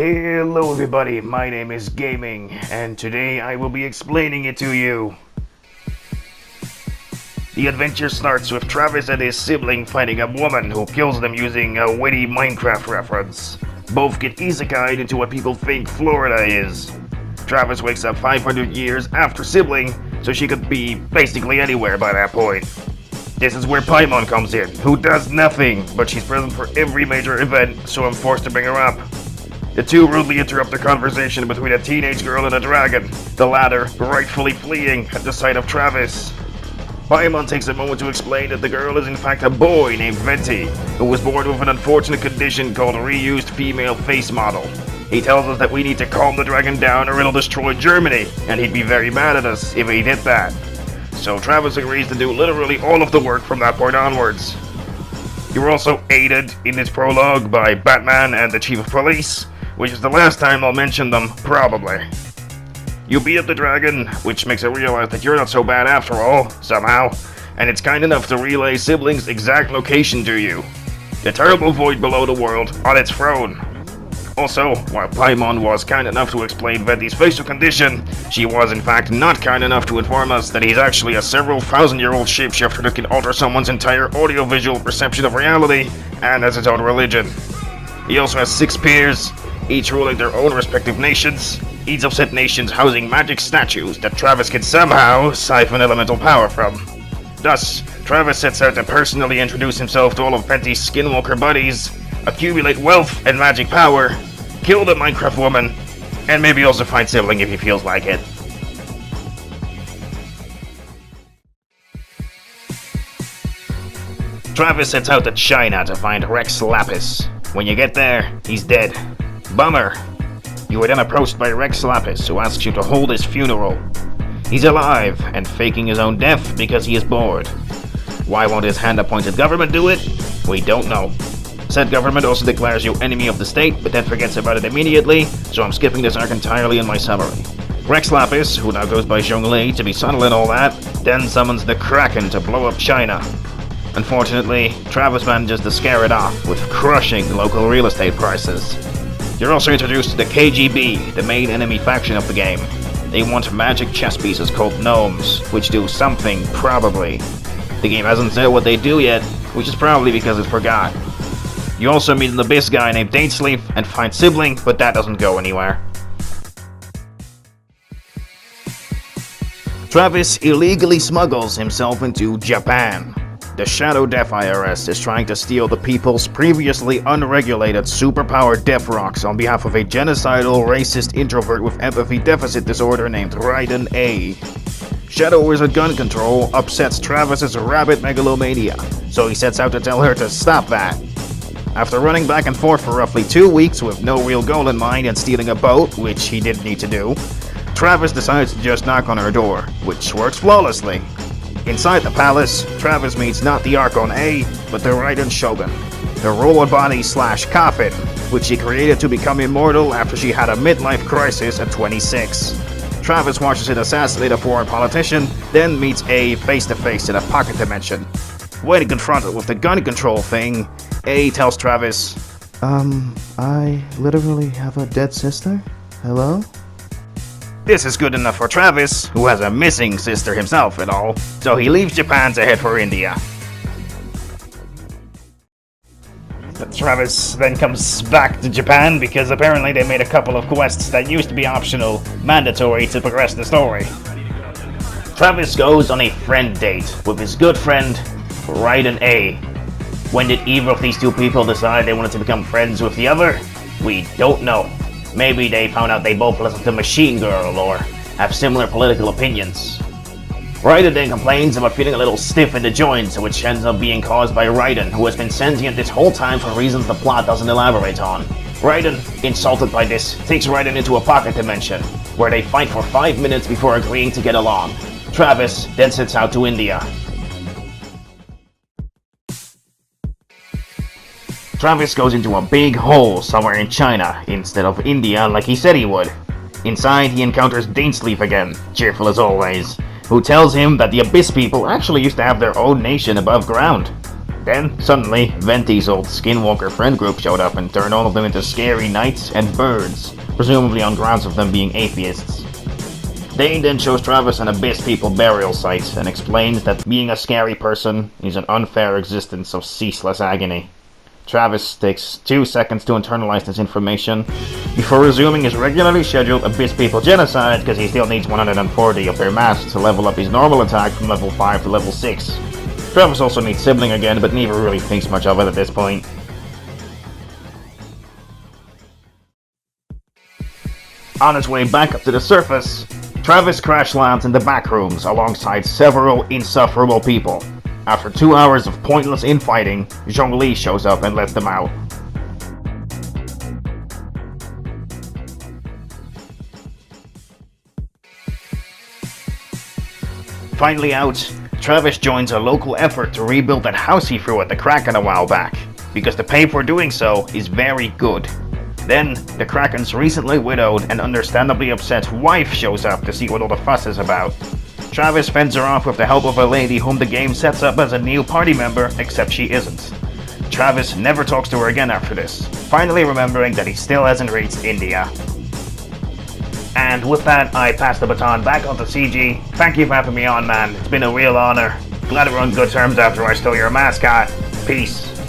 Hello everybody, my name is Gaming, and today I will be explaining it to you. The adventure starts with Travis and his sibling fighting a woman who kills them using a witty Minecraft reference. Both get isekai'd into what people think Florida is. Travis wakes up 500 years after sibling, so she could be basically anywhere by that point. This is where Paimon comes in, who does nothing, but she's present for every major event, so I'm forced to bring her up. The two rudely interrupt the conversation between a teenage girl and a dragon, the latter rightfully fleeing at the sight of Travis. Paimon takes a moment to explain that the girl is in fact a boy named Venti, who was born with an unfortunate condition called a reused female face model. He tells us that we need to calm the dragon down or it'll destroy Germany, and he'd be very mad at us if he did that. So Travis agrees to do literally all of the work from that point onwards. You're also aided in this prologue by Batman and the Chief of Police, which is the last time I'll mention them, probably. You beat up the dragon, which makes her realize that you're not so bad after all, somehow, and it's kind enough to relay siblings' exact location to you. The terrible void below the world, on its throne. Also, while Paimon was kind enough to explain Venti's facial condition, she was in fact not kind enough to inform us that he's actually a several thousand-year-old shapeshifter that can alter someone's entire audiovisual perception of reality, and has its own religion. He also has 6 peers, each ruling their own respective nations, each of said nations housing magic statues that Travis can somehow siphon elemental power from. Thus, Travis sets out to personally introduce himself to all of Venti's skinwalker buddies, accumulate wealth and magic power, kill the Minecraft woman, and maybe also find sibling if he feels like it. Travis sets out to China to find Rex Lapis. When you get there, he's dead. Bummer. You are then approached by Rex Lapis, who asks you to hold his funeral. He's alive and faking his own death because he is bored. Why won't his hand-appointed government do it? We don't know. Said government also declares you enemy of the state, but then forgets about it immediately, so I'm skipping this arc entirely in my summary. Rex Lapis, who now goes by Zhongli to be subtle and all that, then summons the Kraken to blow up China. Unfortunately, Travis manages to scare it off with crushing local real estate prices. You're also introduced to the KGB, the main enemy faction of the game. They want magic chess pieces called gnomes, which do something, probably. The game hasn't said what they do yet, which is probably because it forgot. You also meet an abyss guy named Dainsleif and find sibling, but that doesn't go anywhere. Travis illegally smuggles himself into Japan. The Shadow Death IRS is trying to steal the people's previously unregulated superpowered death rocks on behalf of a genocidal, racist introvert with empathy deficit disorder named Raiden A. Shadow Wizard Gun Control upsets Travis's rabid megalomania, so he sets out to tell her to stop that. After running back and forth for roughly 2 weeks with no real goal in mind and stealing a boat, which he didn't need to do, Travis decides to just knock on her door, which works flawlessly. Inside the palace, Travis meets not the Archon A, but the Raiden Shogun, the robot body / coffin, which she created to become immortal after she had a midlife crisis at 26. Travis watches it assassinate a foreign politician, then meets A face-to-face in a pocket dimension. When confronted with the gun control thing, A tells Travis, I literally have a dead sister? Hello? this is good enough for Travis, who has a missing sister himself and all, so he leaves Japan to head for India. Travis then comes back to Japan because apparently they made a couple of quests that used to be optional, mandatory to progress the story. Travis goes on a friend date with his good friend, Raiden A. When did either of these two people decide they wanted to become friends with the other? We don't know. Maybe they found out they both listen to Machine Girl or have similar political opinions. Raiden then complains about feeling a little stiff in the joints, which ends up being caused by Raiden, who has been sentient this whole time for reasons the plot doesn't elaborate on. Raiden, insulted by this, takes Raiden into a pocket dimension, where they fight for 5 minutes before agreeing to get along. Travis then sets out to India. Travis goes into a big hole somewhere in China, instead of India like he said he would. Inside, he encounters Dainsleif again, cheerful as always, who tells him that the Abyss people actually used to have their own nation above ground. Then, suddenly, Venti's old Skinwalker friend group showed up and turned all of them into scary knights and birds, presumably on grounds of them being atheists. Dane then shows Travis an Abyss People burial site and explains that being a scary person is an unfair existence of ceaseless agony. Travis takes 2 seconds to internalize this information before resuming his regularly scheduled Abyss People genocide because he still needs 140 of their mass to level up his normal attack from level 5 to level 6. Travis also needs Sibling again, but neither really thinks much of it at this point. On his way back up to the surface, Travis crash lands in the back rooms alongside several insufferable people. After 2 hours of pointless infighting, Zhongli shows up and lets them out. Finally out, Travis joins a local effort to rebuild that house he threw at the Kraken a while back, because the pay for doing so is very good. Then, the Kraken's recently widowed and understandably upset wife shows up to see what all the fuss is about. Travis fends her off with the help of a lady whom the game sets up as a new party member, except she isn't. Travis never talks to her again after this, finally remembering that he still hasn't reached India. And with that, I pass the baton back on to CG. Thank you for having me on, man. It's been a real honor. Glad we're on good terms after I stole your mascot. Peace.